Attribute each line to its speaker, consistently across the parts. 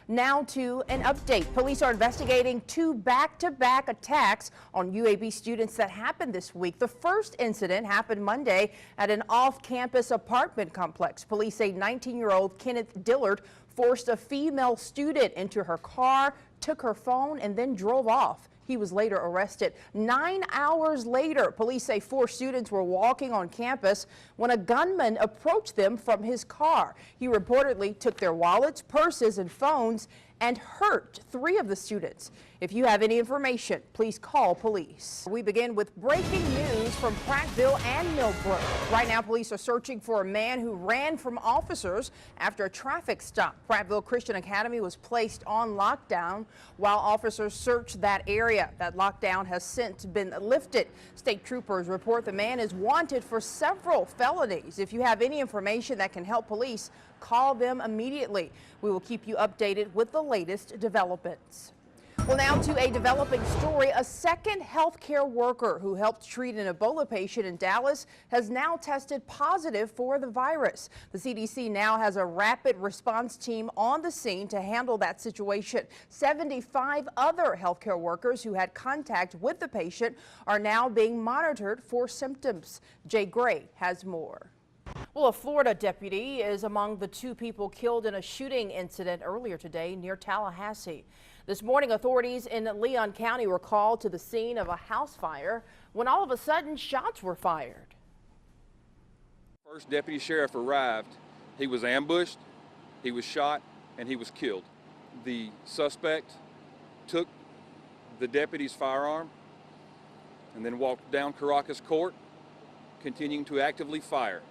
Speaker 1: Now to an update. Police are investigating two back-to-back attacks on UAB students that happened this week. The first incident happened Monday at an off-campus apartment complex. Police say 19-year-old Kenneth Dillard forced a female student into her car, took her phone, and then drove off. He was later arrested. 9 hours later, police say 4 students were walking on campus when a gunman approached them from his car. He reportedly took their wallets, purses, and phones and hurt 3 of the students. If you have any information, please call police. We begin with breaking news from Prattville and Millbrook. Right now, police are searching for a man who ran from officers after a traffic stop. Prattville Christian Academy was placed on lockdown while officers searched that area. That lockdown has since been lifted. State troopers report the man is wanted for several felonies. If you have any information that can help police, call them immediately. We will keep you updated with the latest developments. Well, now to a developing story. A second healthcare worker who helped treat an Ebola patient in Dallas has now tested positive for the virus. The CDC now has a rapid response team on the scene to handle that situation. 75 other healthcare workers who had contact with the patient are now being monitored for symptoms. Jay Gray has more. Well, a Florida deputy is among the 2 people killed in a shooting incident earlier today near Tallahassee. This morning, authorities in Leon County were called to the scene of a house fire when all of a sudden shots were fired.
Speaker 2: First deputy sheriff arrived. He was ambushed, he was shot, and he was killed. The suspect took the deputy's firearm and then walked down Caracas Court, continuing to actively fire.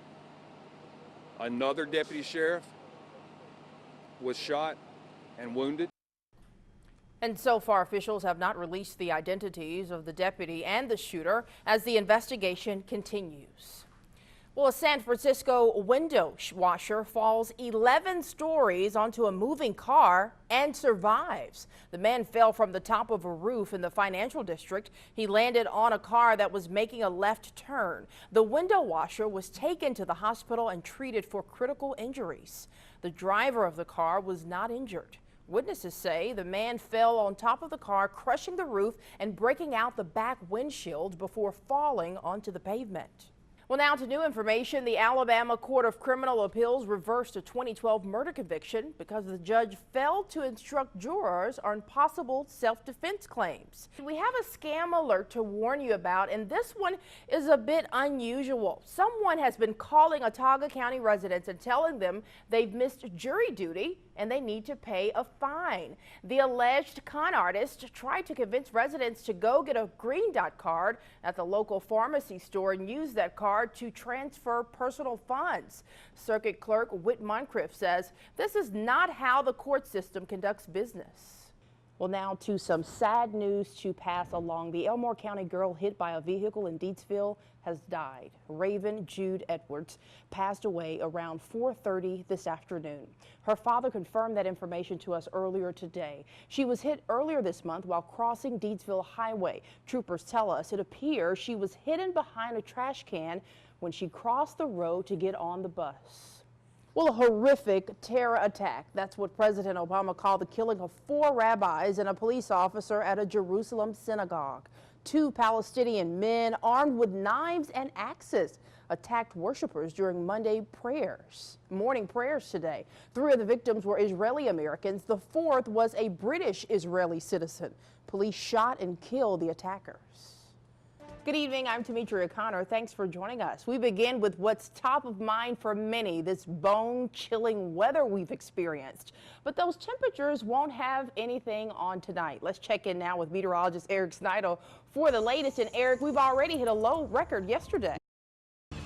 Speaker 2: Another deputy sheriff was shot and wounded.
Speaker 1: And so far, officials have not released the identities of the deputy and the shooter as the investigation continues. Well, a San Francisco window washer falls 11 stories onto a moving car and survives. The man fell from the top of a roof in the financial district. He landed on a car that was making a left turn. The window washer was taken to the hospital and treated for critical injuries. The driver of the car was not injured. Witnesses say the man fell on top of the car, crushing the roof and breaking out the back windshield before falling onto the pavement. Well, now to new information. The Alabama Court of Criminal Appeals reversed a 2012 murder conviction because the judge failed to instruct jurors on possible self-defense claims. We have a scam alert to warn you about, and this one is a bit unusual. Someone has been calling Autauga County residents and telling them they've missed jury duty and they need to pay a fine. The alleged con artist tried to convince residents to go get a green dot card at the local pharmacy store and use that card to transfer personal funds. Circuit Clerk Whit Moncrief says this is not how the court system conducts business. Well, now to some sad news to pass along. The Elmore County girl hit by a vehicle in Deatsville has died. Raven Jude Edwards passed away around 4:30 this afternoon. Her father confirmed that information to us earlier today. She was hit earlier this month while crossing Deatsville Highway. Troopers tell us it appears she was hidden behind a trash can when she crossed the road to get on the bus. Well, a horrific terror attack. That's what President Obama called the killing of 4 rabbis and a police officer at a Jerusalem synagogue. 2 Palestinian men armed with knives and axes attacked worshipers during morning prayers today. 3 of the victims were Israeli Americans. The 4th was a British Israeli citizen. Police shot and killed the attackers. Good evening, I'm Tametria Conner. Thanks for joining us. We begin with what's top of mind for many, this bone-chilling weather we've experienced. But those temperatures won't have anything on tonight. Let's check in now with meteorologist Eric Snyder for the latest. And Eric, we've already hit a low record yesterday.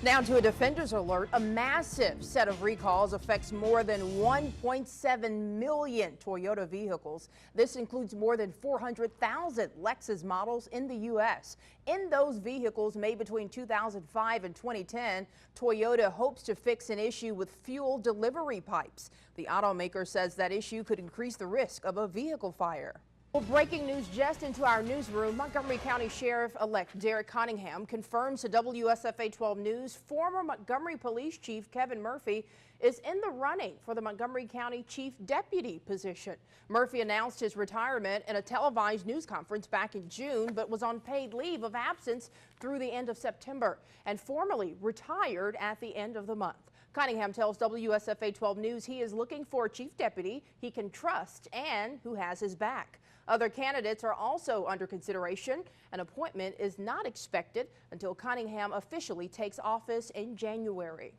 Speaker 1: Now to a defender's alert. A massive set of recalls affects more than 1.7 million Toyota vehicles. This includes more than 400,000 Lexus models in the U.S. In those vehicles made between 2005 and 2010, Toyota hopes to fix an issue with fuel delivery pipes. The automaker says that issue could increase the risk of a vehicle fire. Well, breaking news just into our newsroom. Montgomery County Sheriff-elect Derek Cunningham confirms to WSFA-12 News former Montgomery Police Chief Kevin Murphy is in the running for the Montgomery County Chief Deputy position. Murphy announced his retirement in a televised news conference back in June, but was on paid leave of absence through the end of September and formally retired at the end of the month. Cunningham tells WSFA-12 News he is looking for a chief deputy he can trust and who has his back. Other candidates are also under consideration. An appointment is not expected until Cunningham officially takes office in January.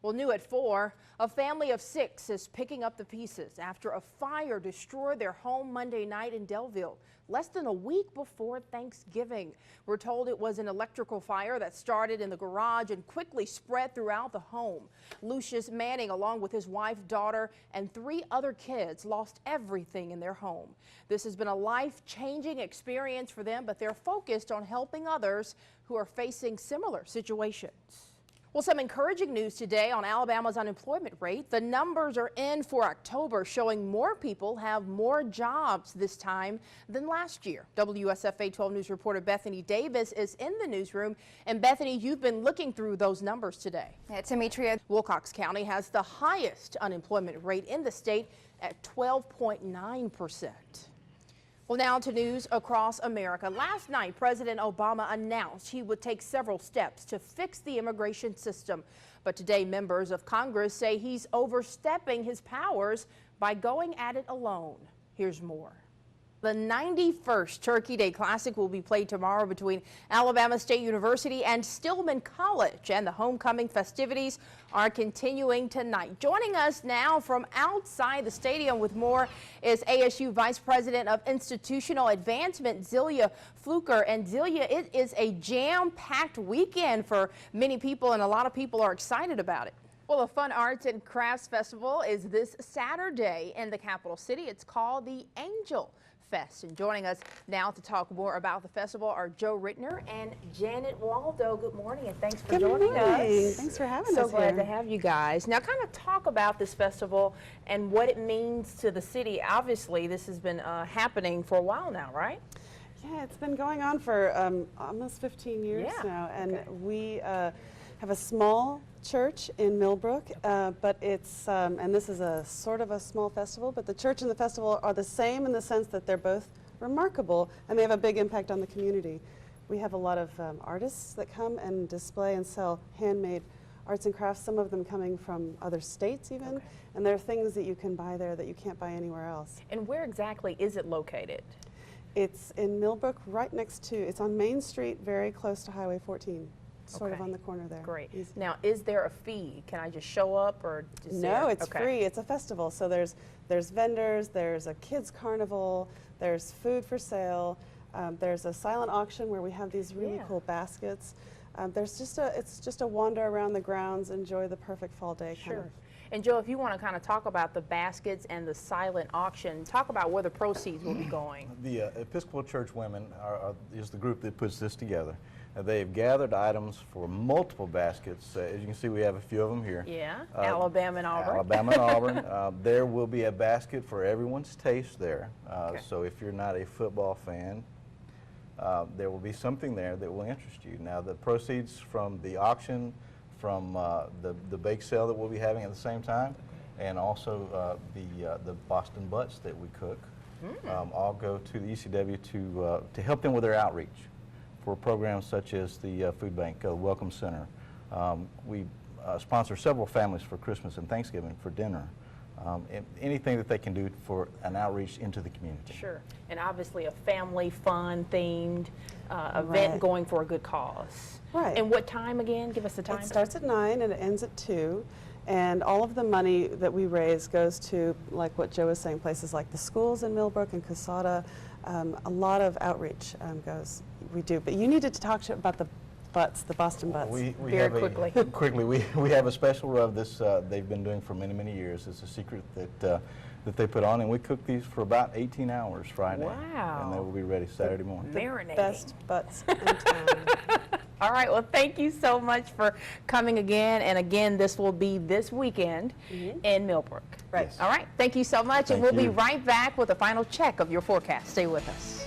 Speaker 1: Well, new at 4, a family of 6 is picking up the pieces after a fire destroyed their home Monday night in Delville, less than a week before Thanksgiving. We're told it was an electrical fire that started in the garage and quickly spread throughout the home. Lucius Manning, along with his wife, daughter, and 3 other kids, lost everything in their home. This has been a life-changing experience for them, but they're focused on helping others who are facing similar situations. Well, some encouraging news today on Alabama's unemployment rate. The numbers are in for October, showing more people have more jobs this time than last year. WSFA-12 News reporter Bethany Davis is in the newsroom. And Bethany, you've been looking through those numbers today.
Speaker 3: Yeah, Tametria.
Speaker 1: Wilcox County has the highest unemployment rate in the state at 12.9%. Well, now to news across America. Last night, President Obama announced he would take several steps to fix the immigration system. But today, members of Congress say he's overstepping his powers by going at it alone. Here's more. The 91st Turkey Day Classic will be played tomorrow between Alabama State University and Stillman College, and the homecoming festivities are continuing tonight. Joining us now from outside the stadium with more is ASU Vice President of Institutional Advancement, Zelia Fluker. And Zelia, it is a jam-packed weekend for many people, and a lot of people are excited about it. Well, the Fun Arts and Crafts Festival is this Saturday in the capital city. It's called the Angel Fest. And joining us now to talk more about the festival are Joe Rittner and Janet Waldo. Good morning, and thanks for joining us.
Speaker 4: Thanks for having us
Speaker 1: So glad
Speaker 4: here.
Speaker 1: to have you guys. Now, kind of talk about this festival and what it means to the city. Obviously, this has been happening for a while now, right?
Speaker 4: Yeah, it's been going on for almost 15 years now, and we have a small church in Millbrook, but it's, and this is a sort of a small festival, but the church and the festival are the same in the sense that they're both remarkable and they have a big impact on the community. We have a lot of artists that come and display and sell handmade arts and crafts, some of them coming from other states even, and there are things that you can buy there that you can't buy anywhere else.
Speaker 1: And where exactly is it located?
Speaker 4: It's in Millbrook, right next to, it's on Main Street, very close to Highway 14. Sort of on the corner there.
Speaker 1: Great.
Speaker 4: Easy.
Speaker 1: Now, is there a fee? Can I just show up, or
Speaker 4: No, it's free. It's a festival. So there's vendors, there's a kids carnival, there's food for sale, there's a silent auction where we have these really cool baskets. There's just it's just a wander around the grounds, enjoy the perfect fall day.
Speaker 1: Sure.
Speaker 4: Kind of.
Speaker 1: And Joe, if you want to kind of talk about the baskets and the silent auction, talk about where the proceeds will be going.
Speaker 5: The Episcopal Church Women is the group that puts this together. They've gathered items for multiple baskets. As you can see, we have a few of them here.
Speaker 1: Yeah, Alabama and Auburn.
Speaker 5: Alabama and Auburn. There will be a basket for everyone's taste there. So if you're not a football fan, there will be something there that will interest you. Now, the proceeds from the auction, from the bake sale that we'll be having at the same time, and also the Boston butts that we cook, all go to the ECW to help them with their outreach for programs such as the Food Bank Welcome Center. We sponsor several families for Christmas and Thanksgiving for dinner. And anything that they can do for an outreach into the community.
Speaker 1: Sure. And obviously a family fun themed event going for a good cause.
Speaker 4: Right.
Speaker 1: And what time again? Give us the time.
Speaker 4: It starts at 9 and it ends at 2. And all of the money that we raise goes to, like what Joe was saying, places like the schools in Millbrook and Casada. A lot of outreach we do. But you needed to talk about the butts, the Boston butts.
Speaker 5: We
Speaker 1: Very
Speaker 5: have quickly, we have a special of this they've been doing for many, many years. It's a secret that they put on, and we cook these for about 18 hours Friday.
Speaker 1: Wow.
Speaker 5: And they will be ready Saturday morning.
Speaker 1: Marinating.
Speaker 4: Best butts in town.
Speaker 1: All right, well, thank you so much for coming again. And again, this will be this weekend in Millbrook.
Speaker 4: Right.
Speaker 5: Yes.
Speaker 1: All right, thank you so much. And
Speaker 5: Thank
Speaker 1: we'll be
Speaker 5: you.
Speaker 1: right back with a final check of your forecast. Stay with us.